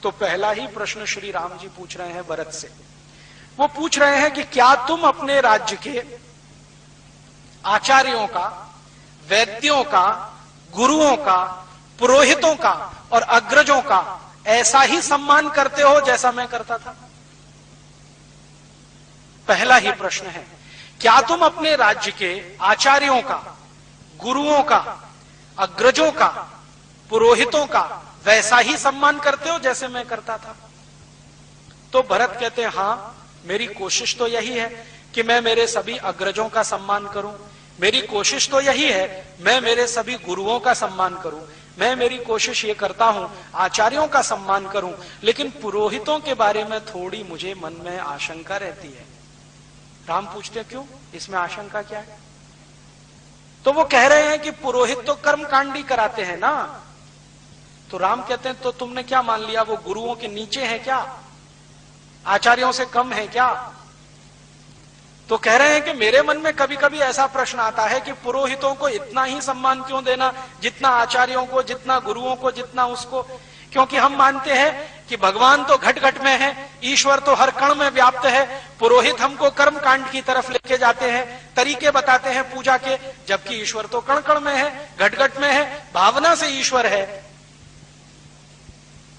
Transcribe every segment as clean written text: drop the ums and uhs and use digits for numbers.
तो पहला ही प्रश्न श्री राम जी पूछ रहे हैं भरत से। वो पूछ रहे हैं कि क्या तुम अपने राज्य के आचार्यों का, वैद्यों का, गुरुओं का, पुरोहितों का और अग्रजों का ऐसा ही सम्मान करते हो जैसा मैं करता था? पहला ही प्रश्न है, क्या तुम अपने राज्य के आचार्यों का, गुरुओं का, अग्रजों का, पुरोहितों का वैसा ही सम्मान करते हो जैसे मैं करता था? तो भरत कहते हैं, हां, मेरी कोशिश तो यही है कि मैं मेरे सभी अग्रजों का सम्मान करूं। मेरी कोशिश तो यही है मैं मेरे सभी गुरुओं का सम्मान करूं। मैं मेरी कोशिश ये करता हूं आचार्यों का सम्मान करूं, लेकिन पुरोहितों के बारे में थोड़ी मुझे मन में आशंका रहती है। राम पूछते क्यों, इसमें आशंका क्या है? तो वो कह रहे हैं कि पुरोहित तो कर्मकांडी कराते हैं ना। तो राम कहते हैं, तो तुमने क्या मान लिया, वो गुरुओं के नीचे है क्या, आचार्यों से कम है क्या? तो कह रहे हैं कि मेरे मन में कभी कभी ऐसा प्रश्न आता है कि पुरोहितों को इतना ही सम्मान क्यों देना, जितना आचार्यों को, जितना गुरुओं को, जितना उसको। क्योंकि हम मानते हैं कि भगवान तो घट घट में है, ईश्वर तो हर कण में व्याप्त है। पुरोहित हमको कर्म कांड की तरफ लेके जाते हैं, तरीके बताते हैं पूजा के, जबकि ईश्वर तो कण कण में है, घट घट में है, भावना से ईश्वर है।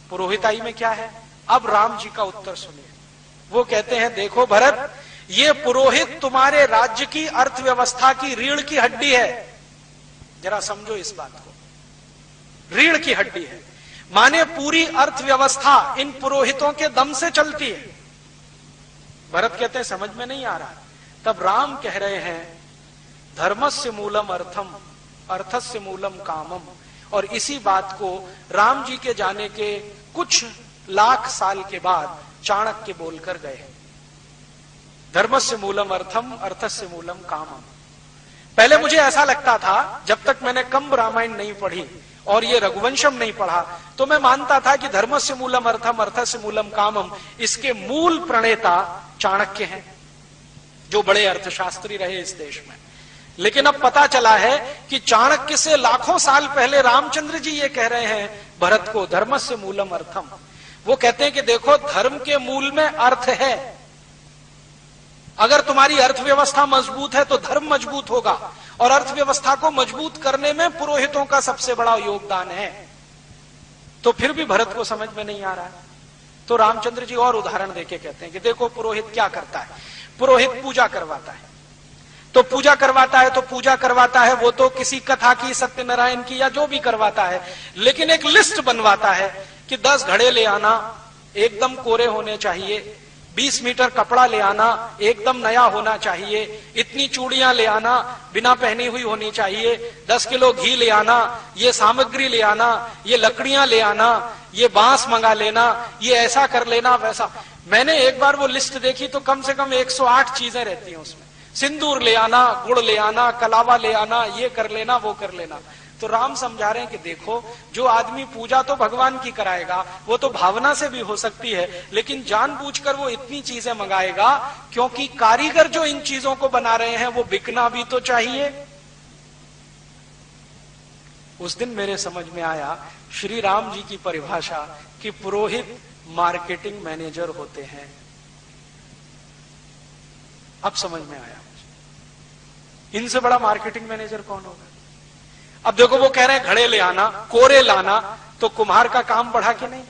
पुरोहिताई में क्या है? अब राम जी का उत्तर सुनिए। वो कहते हैं, देखो भरत, ये पुरोहित तुम्हारे राज्य की अर्थव्यवस्था की रीढ़ की हड्डी है। जरा समझो इस बात को, रीढ़ की हड्डी है, माने पूरी अर्थव्यवस्था इन पुरोहितों के दम से चलती है। भरत कहते हैं, समझ में नहीं आ रहा। तब राम कह रहे हैं, धर्मस्य मूलम अर्थम, अर्थस्य मूलम कामम। और इसी बात को राम जी के जाने के कुछ लाख साल के बाद चाणक्य बोलकर गए। धर्मस्य मूलम अर्थम, अर्थस्य मूलम कामम। पहले मुझे ऐसा लगता था, जब तक मैंने कंब रामायण नहीं पढ़ी और ये रघुवंशम नहीं पढ़ा, तो मैं मानता था कि धर्मस्य मूलम अर्थम, अर्थस्य मूलम कामम, इसके मूल प्रणेता चाणक्य हैं, जो बड़े अर्थशास्त्री रहे इस देश में। लेकिन अब पता चला है कि चाणक्य से लाखों साल पहले रामचंद्र जी ये कह रहे हैं भरत को, धर्मस्य मूलम अर्थम। वो कहते हैं कि देखो, धर्म के मूल में अर्थ है। अगर तुम्हारी अर्थव्यवस्था मजबूत है तो धर्म मजबूत होगा, और अर्थव्यवस्था को मजबूत करने में पुरोहितों का सबसे बड़ा योगदान है। तो फिर भी भरत को समझ में नहीं आ रहा है। तो रामचंद्र जी और उदाहरण देके कहते हैं कि देखो, पुरोहित क्या करता है। पुरोहित पूजा करवाता है, तो पूजा करवाता है तो पूजा करवाता है, वो तो किसी कथा की, सत्यनारायण की, या जो भी करवाता है, लेकिन एक लिस्ट बनवाता है कि 10 घड़े ले आना, एकदम कोरे होने चाहिए, 20 मीटर कपड़ा ले आना, एकदम नया होना चाहिए, इतनी चूड़ियां ले आना, बिना पहनी हुई होनी चाहिए, 10 किलो घी ले आना, ये सामग्री ले आना, ये लकड़ियां ले आना, ये बांस मंगा लेना, ये ऐसा कर लेना, वैसा। मैंने एक बार वो लिस्ट देखी तो कम से कम 108 चीजें रहती हैं उसमें। सिंदूर ले आना, गुड़ ले आना, कलावा ले आना, ये कर लेना, वो कर लेना। तो राम समझा रहे हैं कि देखो, जो आदमी पूजा तो भगवान की कराएगा, वो तो भावना से भी हो सकती है, लेकिन जानबूझकर वो इतनी चीजें मंगाएगा क्योंकि कारीगर जो इन चीजों को बना रहे हैं वो बिकना भी तो चाहिए। उस दिन मेरे समझ में आया श्री राम जी की परिभाषा कि पुरोहित मार्केटिंग मैनेजर होते हैं। अब समझ में आया, इनसे बड़ा मार्केटिंग मैनेजर कौन होगा। अब देखो, वो कह रहे हैं घड़े ले आना, कोरे लाना, तो कुम्हार का काम बढ़ा कि नहीं,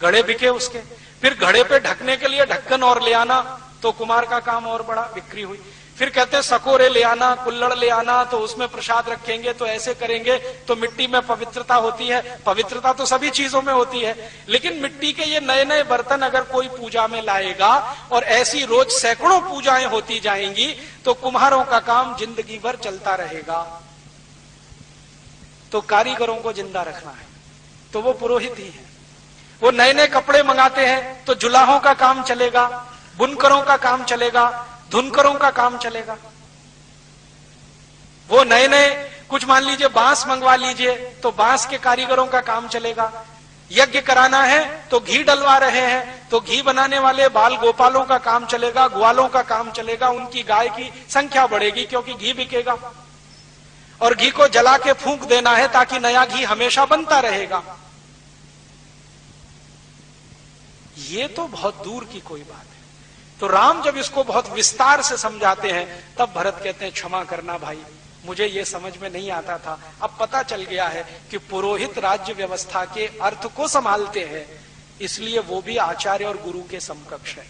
घड़े बिके उसके। फिर घड़े पे ढकने के लिए ढक्कन और ले आना, तो कुम्हार का काम और बढ़ा, बिक्री हुई। फिर कहते हैं सकोरे ले आना, कुल्लड़ ले आना, तो उसमें प्रसाद रखेंगे, तो ऐसे करेंगे तो मिट्टी में पवित्रता होती है। पवित्रता तो सभी चीजों में होती है, लेकिन मिट्टी के ये नए नए बर्तन अगर कोई पूजा में लाएगा और ऐसी रोज सैकड़ों पूजाएं होती जाएंगी, तो कुम्हारों का काम जिंदगी भर चलता रहेगा। तो कारीगरों को जिंदा रखना है तो वो पुरोहित ही है। वो नए नए कपड़े मंगाते हैं तो जुलाहों का काम चलेगा, बुनकरों का काम चलेगा, धुनकरों का काम चलेगा। वो नए नए कुछ मान लीजिए बांस मंगवा लीजिए तो बांस के कारीगरों का काम चलेगा। यज्ञ कराना है तो घी डलवा रहे हैं तो घी बनाने वाले बाल गोपालों का काम चलेगा, ग्वालों का काम चलेगा, उनकी गाय की संख्या बढ़ेगी क्योंकि घी बिकेगा। और घी को जला के फूंक देना है ताकि नया घी हमेशा बनता रहेगा। ये तो बहुत दूर की कोई बात है। तो राम जब इसको बहुत विस्तार से समझाते हैं, तब भरत कहते हैं क्षमा करना भाई, मुझे ये समझ में नहीं आता था, अब पता चल गया है कि पुरोहित राज्य व्यवस्था के अर्थ को संभालते हैं, इसलिए वो भी आचार्य और गुरु के समकक्ष है।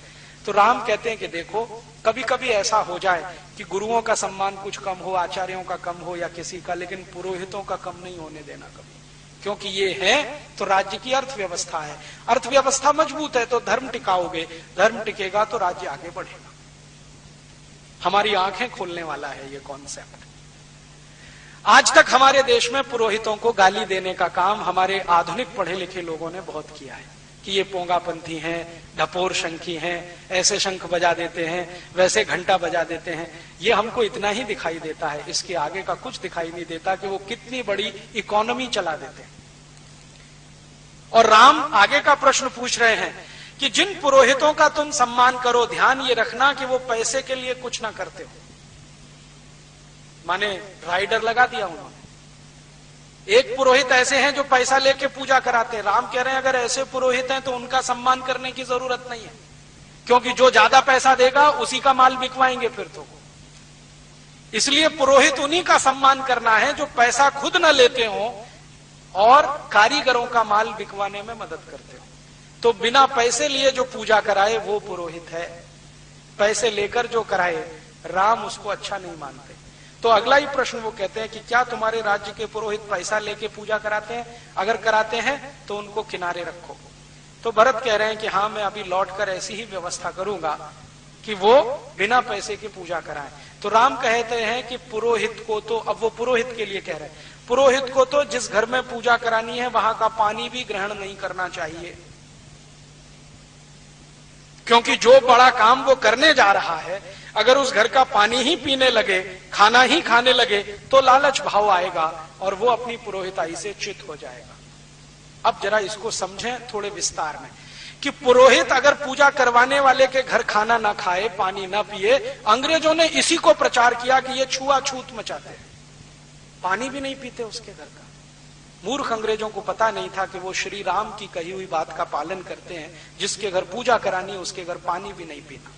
तो राम कहते हैं कि देखो, कभी कभी ऐसा हो जाए कि गुरुओं का सम्मान कुछ कम हो, आचार्यों का कम हो या किसी का, लेकिन पुरोहितों का कम नहीं होने देना कभी, क्योंकि ये है तो राज्य की अर्थव्यवस्था है। अर्थव्यवस्था मजबूत है तो धर्म टिकाओगे, धर्म टिकेगा तो राज्य आगे बढ़ेगा। हमारी आंखें खोलने वाला है ये कॉन्सेप्ट। आज तक हमारे देश में पुरोहितों को गाली देने का काम हमारे आधुनिक पढ़े लिखे लोगों ने बहुत किया है कि ये पोंगापंथी हैं, ढपोर शंखी हैं, ऐसे शंख बजा देते हैं, वैसे घंटा बजा देते हैं। ये हमको इतना ही दिखाई देता है, इसके आगे का कुछ दिखाई नहीं देता कि वो कितनी बड़ी इकोनॉमी चला देते हैं। और राम आगे का प्रश्न पूछ रहे हैं कि जिन पुरोहितों का तुम सम्मान करो, ध्यान ये रखना कि वो पैसे के लिए कुछ ना करते हो। माने राइडर लगा दिया उन्होंने। एक पुरोहित ऐसे हैं जो पैसा लेके पूजा कराते हैं। राम कह रहे हैं अगर ऐसे पुरोहित हैं तो उनका सम्मान करने की जरूरत नहीं है, क्योंकि जो ज्यादा पैसा देगा उसी का माल बिकवाएंगे फिर तो। इसलिए पुरोहित उन्हीं का सम्मान करना है जो पैसा खुद न लेते हो और कारीगरों का माल बिकवाने में मदद करते हो। तो बिना पैसे लिए जो पूजा कराए वो पुरोहित है, पैसे लेकर जो कराए राम उसको अच्छा नहीं मानते। तो अगला ही प्रश्न वो कहते हैं कि क्या तुम्हारे राज्य के पुरोहित पैसा लेके पूजा कराते हैं? अगर कराते हैं तो उनको किनारे रखो। तो भरत कह रहे हैं कि हाँ, मैं अभी लौटकर ऐसी ही व्यवस्था करूंगा कि वो बिना पैसे की पूजा कराएं। तो राम कहते हैं कि पुरोहित को तो, अब वो पुरोहित के लिए कह रहे हैं, पुरोहित को तो जिस घर में पूजा करानी है वहां का पानी भी ग्रहण नहीं करना चाहिए, क्योंकि जो बड़ा काम वो करने जा रहा है, अगर उस घर का पानी ही पीने लगे, खाना ही खाने लगे, तो लालच भाव आएगा और वो अपनी पुरोहिताई से च्युत हो जाएगा। अब जरा इसको समझें थोड़े विस्तार में कि पुरोहित अगर पूजा करवाने वाले के घर खाना ना खाए, पानी ना पिए, अंग्रेजों ने इसी को प्रचार किया कि ये छुआछूत मचाते हैं, पानी भी नहीं पीते उसके घर का। मूर्ख अंग्रेजों को पता नहीं था कि वो श्री राम की कही हुई बात का पालन करते हैं, जिसके घर पूजा करानी है उसके घर पानी भी नहीं पीना,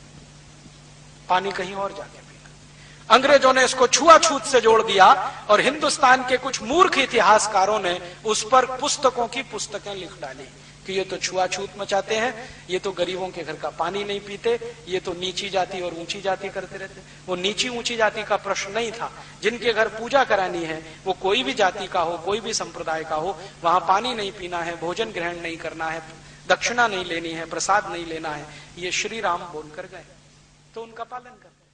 पानी कहीं और जाके पीना। अंग्रेजों ने इसको छुआछूत से जोड़ दिया और हिंदुस्तान के कुछ मूर्ख इतिहासकारों ने उस पर पुस्तकों की पुस्तकें लिख डाली कि ये तो छुआछूत मचाते हैं, ये तो गरीबों के घर का पानी नहीं पीते, ये तो नीची जाति और ऊंची जाति करते रहते। वो नीची ऊंची जाति का प्रश्न नहीं था, जिनके घर पूजा करानी है वो कोई भी जाति का हो, कोई भी संप्रदाय का हो, वहां पानी नहीं पीना है, भोजन ग्रहण नहीं करना है, दक्षिणा नहीं लेनी है, प्रसाद नहीं लेना है, ये श्री राम बोलकर गए, तो उनका पालन करते।